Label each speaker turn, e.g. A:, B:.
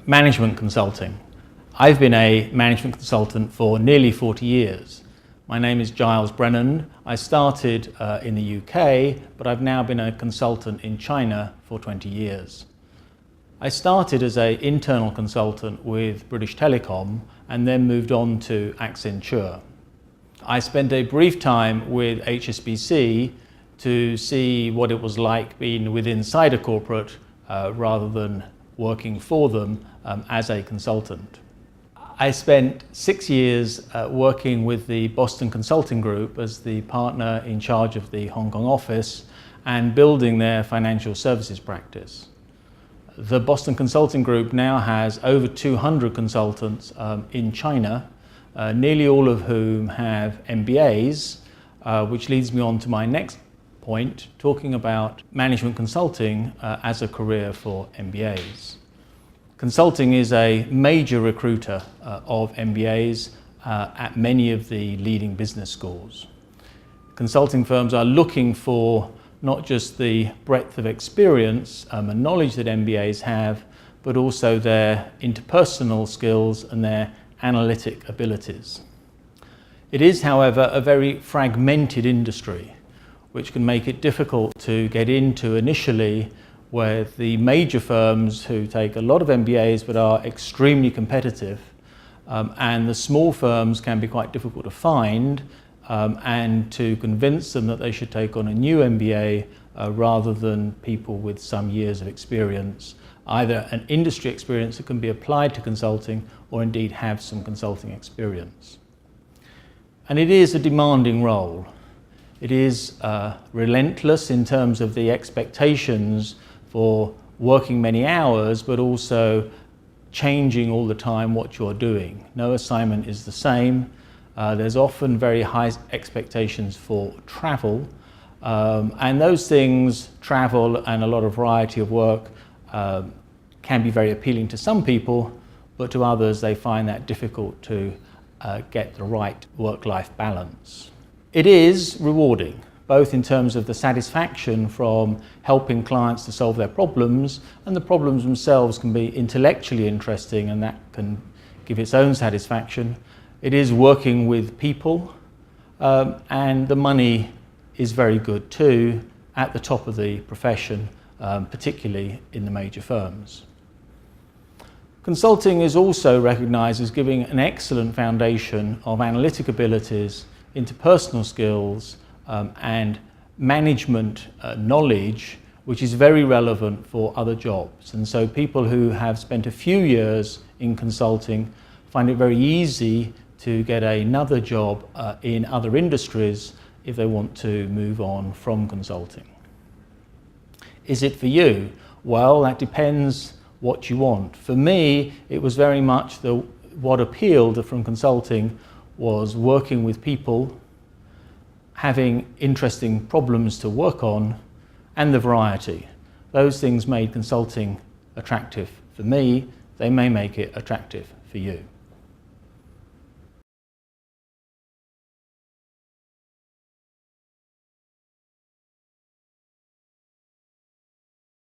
A: Management consulting. I've been a management consultant for nearly 40 years. My name is Giles Brennand. I started in the UK, but I've now been a consultant in China for 20 years. I started as an internal consultant with British Telecom and then moved on to Accenture. I spent a brief time with HSBC to see what it was like being inside a corporate rather than working for them as a consultant. I spent 6 years working with the Boston Consulting Group as the partner in charge of the Hong Kong office and building their financial services practice. The Boston Consulting Group now has over 200 consultants in China, nearly all of whom have MBAs, which leads me on to my next point, talking about management consulting as a career for MBAs. Consulting is a major recruiter of MBAs at many of the leading business schools. Consulting firms are looking for not just the breadth of experience and knowledge that MBAs have, but also their interpersonal skills and their analytic abilities. It is, however, a very fragmented industry, which can make it difficult to get into initially, where the major firms who take a lot of MBAs but are extremely competitive, and the small firms can be quite difficult to find, and to convince them that they should take on a new MBA rather than people with some years of experience, either an industry experience that can be applied to consulting or indeed have some consulting experience. And it is a demanding role. It is relentless in terms of the expectations for working many hours, but also changing all the time what you're doing. No assignment is the same. There's often very high expectations for travel, and those things, travel and a lot of variety of work, can be very appealing to some people, but to others they find that difficult to get the right work-life balance. It is rewarding, both in terms of the satisfaction from helping clients to solve their problems, and the problems themselves can be intellectually interesting and that can give its own satisfaction. It is working with people, and the money is very good too, at the top of the profession, particularly in the major firms. Consulting is also recognised as giving an excellent foundation of analytic abilities, interpersonal skills, and management knowledge, which is very relevant for other jobs. And so people who have spent a few years in consulting find it very easy to get another job in other industries if they want to move on from consulting. Is it for you? Well, that depends what you want. For me, it was very much what appealed from consulting was working with people, having interesting problems to work on, and the variety. Those things made consulting attractive for me. They may make it attractive for you.